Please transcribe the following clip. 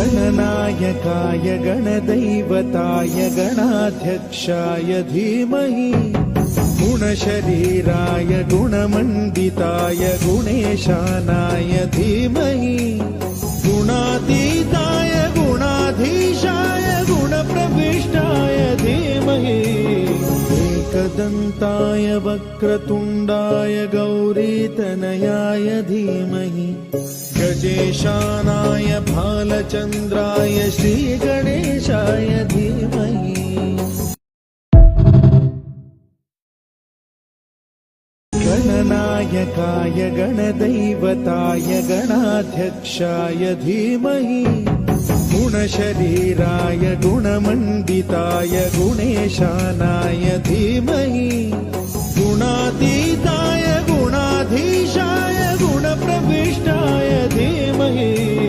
गणनायकाय गणदैवताय गणाध्यक्षाय धीमहि गुणशरीराय गुणमण्डिताय गुणेशानाय धीमहि गुणातीताय गुणाधीशाय गुणप्रविष्टाय धीमहि एकदन्ताय वक्रतुण्डाय गौरीतनयाय धीमहि गजेशानाय भालचन्द्राय श्रीगणेशाय धीमहि गणनायकाय गणदैवताय गणाध्यक्षाय धीमहि गुणशरीराय गुणमण्डिताय गुणेशानाय धीमहि गुणातीताय गुणाधीशाय गुणप्रविष्टाय धीमहि